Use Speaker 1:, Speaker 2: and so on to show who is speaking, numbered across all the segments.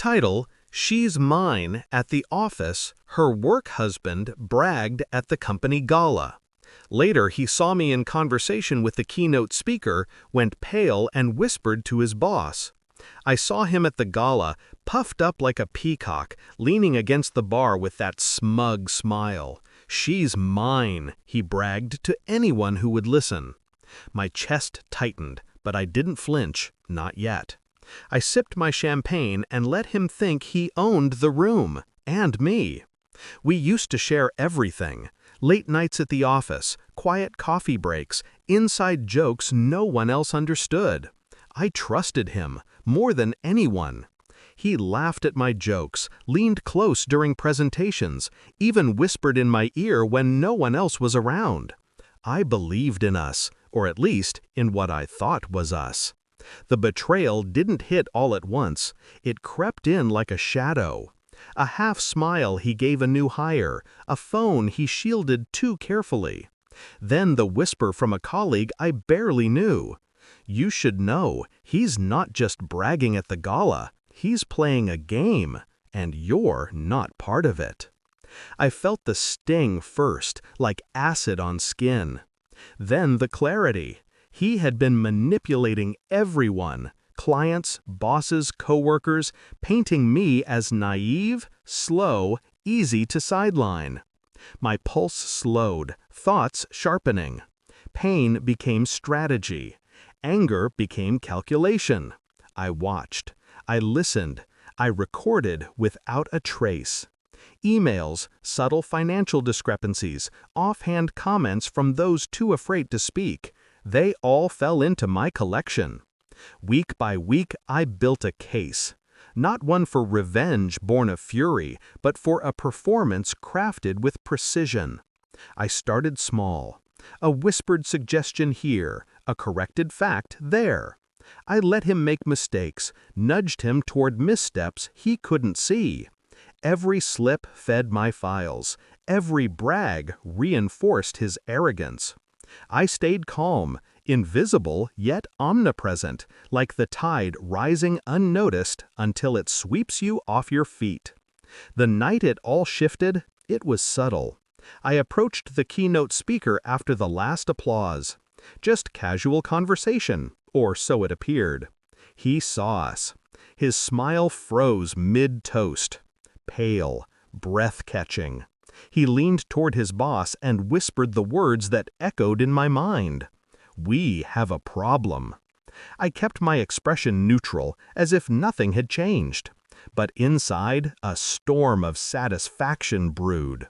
Speaker 1: Title: She's Mine at the Office, Her Work Husband Bragged at the Company Gala. Later he saw me in conversation with the keynote speaker, went pale and whispered to his boss. I saw him at the gala, puffed up like a peacock, leaning against the bar with that smug smile. "She's mine," he bragged to anyone who would listen. My chest tightened, but I didn't flinch, not yet. I sipped my champagne and let him think he owned the room, and me. We used to share everything. Late nights at the office, quiet coffee breaks, inside jokes no one else understood. I trusted him, more than anyone. He laughed at my jokes, leaned close during presentations, even whispered in my ear when no one else was around. I believed in us, or at least in what I thought was us. The betrayal didn't hit all at once. It crept in like a shadow. A half smile he gave a new hire, a phone he shielded too carefully. Then the whisper from a colleague I barely knew. "You should know, he's not just bragging at the gala, he's playing a game, and you're not part of it." I felt the sting first, like acid on skin. Then the clarity. He had been manipulating everyone. Clients, bosses, coworkers, painting me as naive, slow, easy to sideline. My pulse slowed, thoughts sharpening. Pain became strategy. Anger became calculation. I watched. I listened. I recorded without a trace. Emails, subtle financial discrepancies, offhand comments from those too afraid to speak, they all fell into my collection. Week by week, I built a case. Not one for revenge born of fury, but for a performance crafted with precision. I started small. A whispered suggestion here, a corrected fact there. I let him make mistakes, nudged him toward missteps he couldn't see. Every slip fed my files. Every brag reinforced his arrogance. I stayed calm, invisible yet omnipresent, like the tide rising unnoticed until it sweeps you off your feet. The night it all shifted, it was subtle. I approached the keynote speaker after the last applause. Just casual conversation, or so it appeared. He saw us. His smile froze mid-toast. Pale, breath-catching. He leaned toward his boss and whispered the words that echoed in my mind. "We have a problem." I kept my expression neutral, as if nothing had changed. But inside, a storm of satisfaction brewed.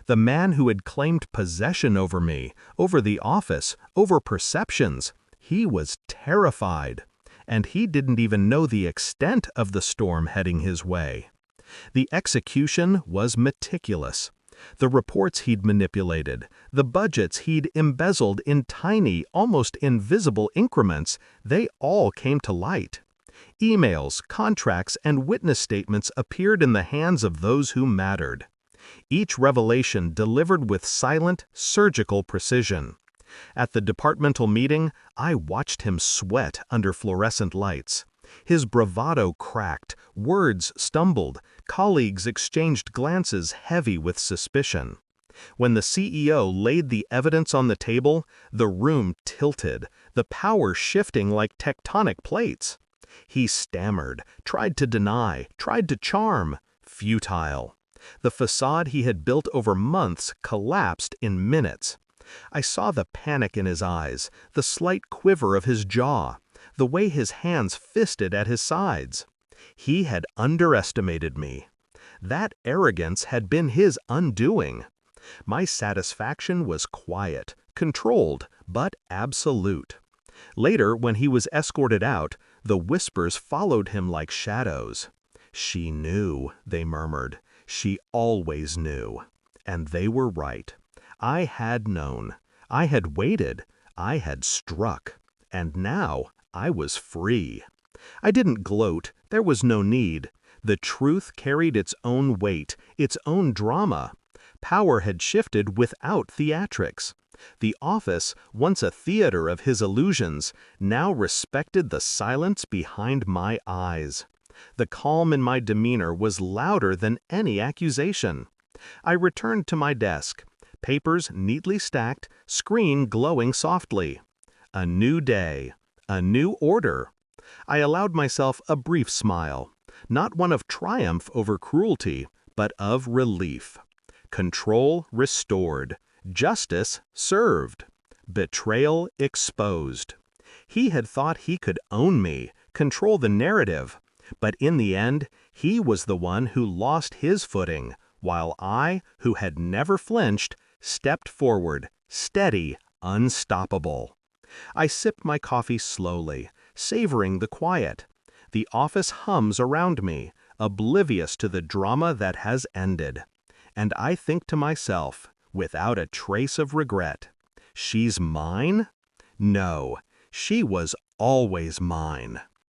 Speaker 1: The man who had claimed possession over me, over the office, over perceptions, he was terrified. And he didn't even know the extent of the storm heading his way. The execution was meticulous. The reports he'd manipulated, the budgets he'd embezzled in tiny, almost invisible increments, they all came to light. Emails, contracts, and witness statements appeared in the hands of those who mattered. Each revelation delivered with silent, surgical precision. At the departmental meeting, I watched him sweat under fluorescent lights. His bravado cracked, words stumbled, colleagues exchanged glances heavy with suspicion. When the CEO laid the evidence on the table, the room tilted, the power shifting like tectonic plates. He stammered, tried to deny, tried to charm. Futile. The facade he had built over months collapsed in minutes. I saw the panic in his eyes, the slight quiver of his jaw, the way his hands fisted at his sides. He had underestimated me. That arrogance had been his undoing. My satisfaction was quiet, controlled, but absolute. Later, when he was escorted out, the whispers followed him like shadows. "She knew," they murmured. "She always knew." And they were right. I had known. I had waited. I had struck. And now I was free. I didn't gloat. There was no need. The truth carried its own weight, its own drama. Power had shifted without theatrics. The office, once a theater of his illusions, now respected the silence behind my eyes. The calm in my demeanor was louder than any accusation. I returned to my desk, papers neatly stacked, screen glowing softly. A new day, a new order. I allowed myself a brief smile, not one of triumph over cruelty, but of relief. Control restored, justice served, betrayal exposed. He had thought he could own me, control the narrative, but in the end, he was the one who lost his footing, while I, who had never flinched, stepped forward, steady, unstoppable. I sipped my coffee slowly, savoring the quiet. The office hums around me, oblivious to the drama that has ended. And I think to myself, without a trace of regret, she's mine? No, she was always mine.